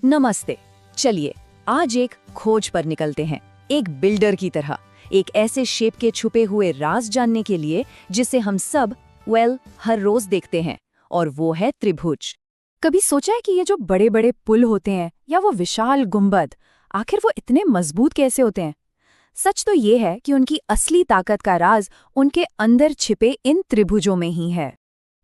नमस्ते। चलिए आज एक खोज पर निकलते हैं, एक बिल्डर की तरह, एक ऐसे शेप के छुपे हुए राज जानने के लिए जिसे हम सब हर रोज देखते हैं, और वो है त्रिभुज। कभी सोचा है कि ये जो बड़े बड़े पुल होते हैं या वो विशाल गुंबद, आखिर वो इतने मजबूत कैसे होते हैं? सच तो ये है कि उनकी असली ताकत का राज उनके अंदर छिपे इन त्रिभुजों में ही है।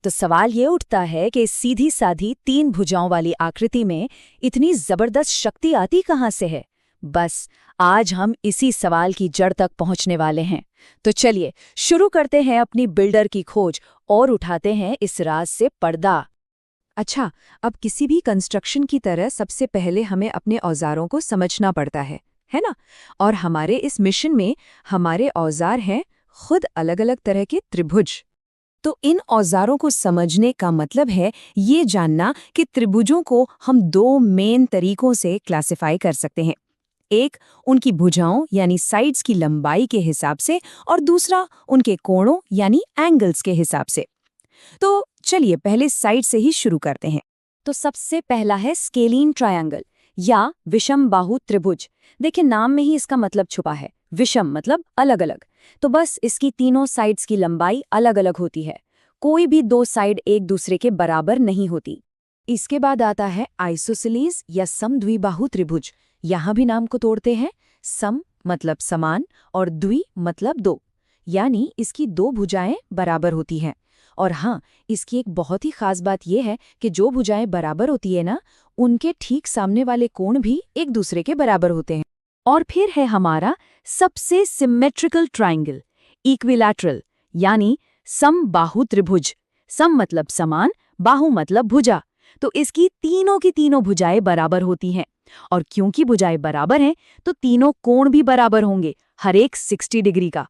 तो सवाल ये उठता है कि इस सीधी साधी 3 भुजाओं वाली आकृति में इतनी जबरदस्त शक्ति आती कहाँ से है? बस आज हम इसी सवाल की जड़ तक पहुंचने वाले हैं। तो चलिए शुरू करते हैं अपनी बिल्डर की खोज और उठाते हैं इस राज से पर्दा। अच्छा, अब किसी भी कंस्ट्रक्शन की तरह सबसे पहले हमें अपने औजारों को समझना पड़ता है ना? और हमारे इस मिशन में हमारे औजार हैं खुद अलग अलग तरह के त्रिभुज। तो इन औजारों को समझने का मतलब है ये जानना कि त्रिभुजों को हम 2 मेन तरीकों से क्लासिफाई कर सकते हैं। एक उनकी भुजाओं यानी साइड्स की लंबाई के हिसाब से, और दूसरा उनके कोणों यानी एंगल्स के हिसाब से। तो चलिए पहले साइड से ही शुरू करते हैं। तो सबसे पहला है स्केलीन ट्रायंगल या विषम बाहु त्रिभुज। देखिए नाम में ही इसका मतलब छुपा है, विषम मतलब अलग अलग। तो बस इसकी तीनों साइड्स की लंबाई अलग अलग होती है, कोई भी 2 साइड एक दूसरे के बराबर नहीं होती। इसके बाद आता है आइसोसेलेस या समद्विबाहु त्रिभुज। यहाँ भी नाम को तोड़ते हैं, सम मतलब समान और द्वि मतलब 2, यानी इसकी 2 भुजाएं बराबर होती हैं। और हाँ, इसकी एक बहुत ही खास बात यह है कि जो भुजाएं बराबर होती है ना, उनके ठीक सामने वाले कोण भी एक दूसरे के बराबर होते हैं। और फिर है हमारा सबसे सिमेट्रिकल ट्रायंगल, इक्विलैटरल यानी समबाहु त्रिभुज। सम मतलब समान, बाहु मतलब भुजा। तो इसकी तीनों की तीनों भुजाएं बराबर होती हैं, और क्योंकि भुजाएं बराबर हैं तो तीनों कोण भी बराबर होंगे, हर एक 60 डिग्री का।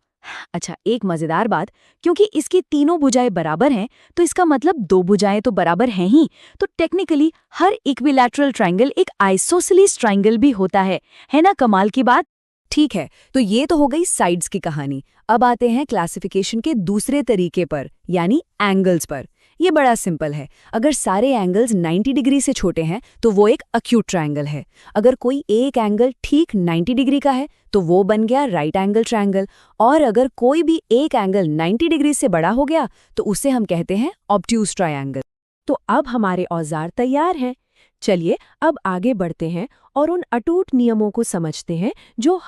अच्छा, एक मजेदार बात, क्योंकि इसकी तीनों भुजाएं बराबर हैं तो इसका मतलब 2 भुजाएं तो बराबर हैं ही, तो टेक्निकली हर इक्विलैटरल ट्रायंगल एक आइसोसेलेस ट्रायंगल भी होता है ना? कमाल की बात। ठीक है, तो ये तो हो गई साइड्स की कहानी। अब आते हैं क्लासिफिकेशन के दूसरे तरीके पर, यानी एंगल्स पर। ये बड़ा सिंपल है। अगर सारे एंगल्स 90 डिग्री से छोटे हैं तो वो एक एक्यूट ट्रायंगल है। अगर कोई एक एंगल ठीक 90 डिग्री का है तो वो बन गया राइट एंगल ट्रायंगल। और अगर कोई भी एक एंगल 90 डिग्री से बड़ा हो गया तो उसे हम कहते हैं ऑब्ट्यूज ट्रायंगल। तो अब हमारे औजार तैयार हैं। चलिए अब आगे बढ़ते हैं और उन अटूट नियमों को समझते हैं जो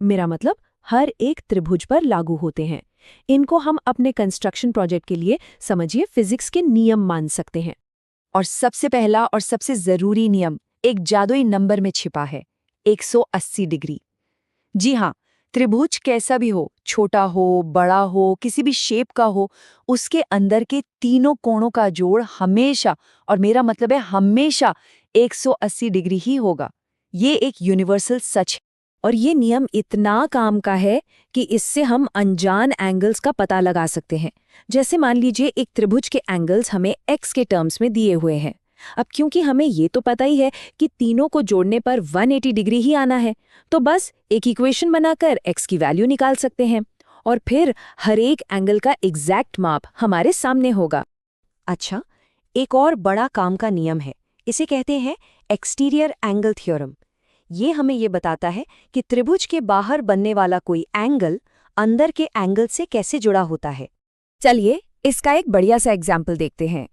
मेरा मतलब हर एक त्रिभुज पर लागू होते हैं। इनको हम अपने कंस्ट्रक्शन प्रोजेक्ट के लिए समझिए फिजिक्स के नियम मान सकते हैं। और सबसे पहला और सबसे जरूरी नियम एक जादुई नंबर में छिपा है, 180 डिग्री। जी हाँ, त्रिभुज कैसा भी हो, छोटा हो, बड़ा हो, किसी भी शेप का हो, उसके अंदर के तीनों कोणों का जोड़ हमेशा, और मेरा मतलब है हमेशा, 180 डिग्री ही होगा। ये एक यूनिवर्सल सच है। और ये नियम इतना काम का है कि इससे हम अनजान एंगल्स का पता लगा सकते हैं। जैसे मान लीजिए एक त्रिभुज के एंगल्स हमें x के टर्म्स में दिए हुए हैं। अब क्योंकि हमें ये तो पता ही है कि तीनों को जोड़ने पर 180 डिग्री ही आना है, तो बस एक इक्वेशन बनाकर x की वैल्यू निकाल सकते हैं और फिर हर एक एंगल का एग्जैक्ट माप हमारे सामने होगा। अच्छा, एक और बड़ा काम का नियम है, इसे कहते हैं एक्सटीरियर एंगल थ्योरम। ये हमें ये बताता है कि त्रिभुज के बाहर बनने वाला कोई एंगल अंदर के एंगल से कैसे जुड़ा होता है। चलिए इसका एक बढ़िया सा एग्जाम्पल देखते हैं।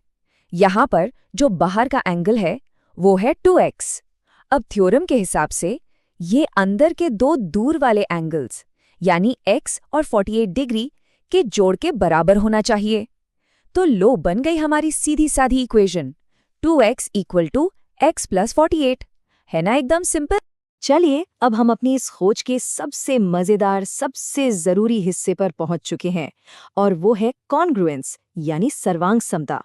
यहाँ पर जो बाहर का एंगल है वो है 2x। अब थ्योरम के हिसाब से ये अंदर के 2 दूर वाले एंगल्स यानी x और 48 डिग्री के जोड़ के बराबर होना चाहिए। तो लो बन गई हमारी सीधी साधी इक्वेशन, 2x = x + 48। है ना एकदम सिंपल। चलिए अब हम अपनी इस खोज के सबसे मजेदार, सबसे जरूरी हिस्से पर पहुंच चुके हैं, और वो है कॉन्ग्रुएंस यानी सर्वांग समता।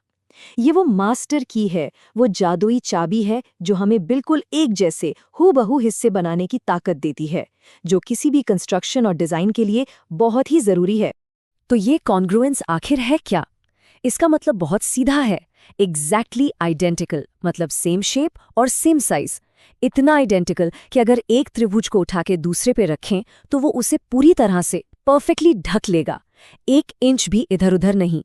ये वो मास्टर की है, वो जादुई चाबी है जो हमें बिल्कुल एक जैसे हूबहू हिस्से बनाने की ताकत देती है, जो किसी भी कंस्ट्रक्शन और डिजाइन के लिए बहुत ही जरूरी है। तो ये कॉन्ग्रुएंस आखिर है क्या? इसका मतलब बहुत सीधा है, एग्जैक्टली आइडेंटिकल मतलब सेम शेप और सेम साइज। इतना आइडेंटिकल कि अगर एक त्रिभुज को उठा के दूसरे पे रखें तो वो उसे पूरी तरह से परफेक्टली ढक लेगा, 1 इंच भी इधर उधर नहीं।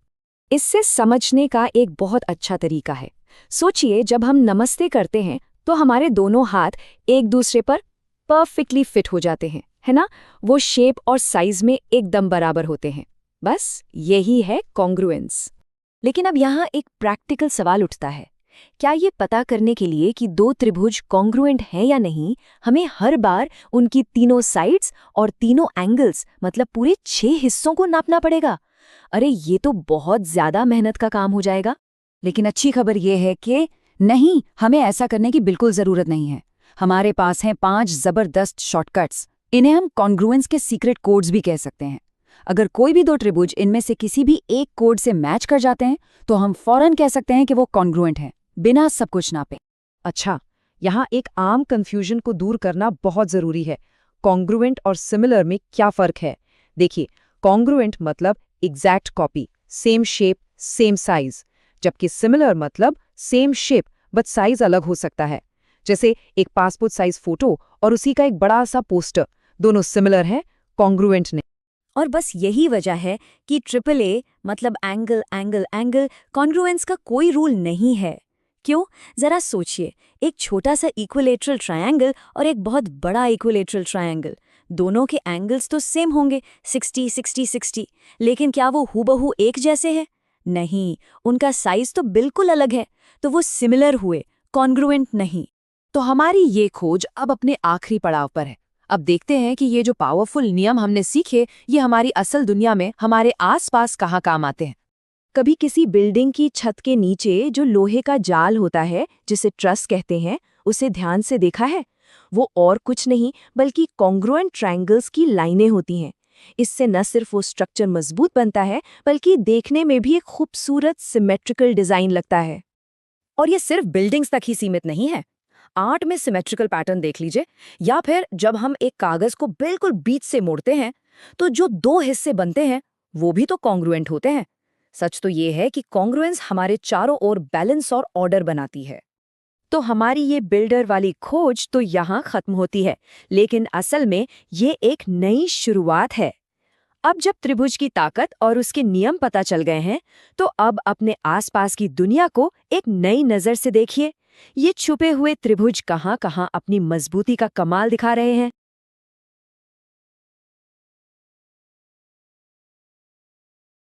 इससे समझने का एक बहुत अच्छा तरीका है। सोचिए जब हम नमस्ते करते हैं तो हमारे दोनों हाथ एक दूसरे पर परफेक्टली फिट हो जाते हैं, है ना? वो शेप और साइज में एकदम बराबर होते हैं। बस यही है कॉन्ग्रुएंस। लेकिन अब यहाँ एक प्रैक्टिकल सवाल उठता है। क्या ये पता करने के लिए कि दो त्रिभुज कॉन्ग्रुएंट हैं या नहीं, हमें हर बार उनकी तीनों साइड्स और तीनों एंगल्स मतलब पूरे 6 हिस्सों को नापना पड़ेगा? अरे ये तो बहुत ज्यादा मेहनत का काम हो जाएगा। लेकिन अच्छी खबर ये है कि नहीं, हमें ऐसा करने की बिल्कुल जरूरत नहीं है। हमारे पास हैं 5 जबरदस्त शॉर्टकट्स। इन्हें हम कॉन्ग्रुएंस के सीक्रेट कोड्स भी कह सकते हैं। अगर कोई भी दो त्रिभुज इनमें से किसी भी एक कोड से मैच कर जाते हैं तो हम फौरन कह सकते हैं कि वो कॉन्ग्रुएंट हैं, बिना सब कुछ नापे। अच्छा, यहाँ एक आम कंफ्यूजन को दूर करना बहुत जरूरी है। कॉन्ग्रुएंट और सिमिलर में क्या फर्क है? देखिए, कॉन्ग्रुएंट मतलब exact copy, same shape, same size, जबकि सिमिलर मतलब सेम शेप बट साइज अलग हो सकता है। जैसे एक पासपोर्ट साइज फोटो और उसी का एक बड़ा सा पोस्टर, दोनों सिमिलर हैं, कॉन्ग्रुएंट नहीं। और बस यही वजह है कि ट्रिपल ए मतलब एंगल एंगल एंगल कॉन्ग्रुएंस का कोई रूल नहीं है। क्यों? जरा सोचिए, एक छोटा सा इक्विलेटरल ट्रायंगल और एक बहुत बड़ा इक्विलेटरल ट्रायंगल, दोनों के एंगल्स तो सेम होंगे, 60 60 60, लेकिन क्या वो हूबहू एक जैसे हैं? नहीं, उनका साइज तो बिल्कुल अलग है, तो वो सिमिलर हुए, कॉन्ग्रुएंट नहीं। तो हमारी ये खोज अब अपने आखिरी पड़ाव पर है। अब देखते हैं कि ये जो पावरफुल नियम हमने सीखे, ये हमारी असल दुनिया में हमारे आसपास कहाँ काम आते हैं। कभी किसी बिल्डिंग की छत के नीचे जो लोहे का जाल होता है, जिसे ट्रस कहते हैं, उसे ध्यान से देखा है? वो और कुछ नहीं बल्कि कॉन्ग्रुएंट ट्रायंगल्स की लाइनें होती हैं। इससे न सिर्फ वो स्ट्रक्चर मजबूत बनता है, बल्कि देखने में भी एक खूबसूरत सिमेट्रिकल डिजाइन लगता है। और ये सिर्फ बिल्डिंग्स तक ही सीमित नहीं है। आर्ट में सिमेट्रिकल पैटर्न देख लीजिए, या फिर जब हम एक कागज को बिल्कुल बीच से मोड़ते हैं तो जो 2 हिस्से बनते हैं वो भी तो कॉन्ग्रुएंट होते हैं। सच तो ये है कि कॉन्ग्रुएंस हमारे चारों ओर बैलेंस और ऑर्डर बनाती है। तो हमारी ये बिल्डर वाली खोज तो यहाँ खत्म होती है, लेकिन असल में ये एक नई शुरुआत है। अब जब त्रिभुज की ताकत और उसके नियम पता चल गए हैं, तो अब अपने आसपास की दुनिया को एक नई नजर से देखिए। ये छुपे हुए त्रिभुज कहाँ-कहाँ अपनी मजबूती का कमाल दिखा रहे हैं।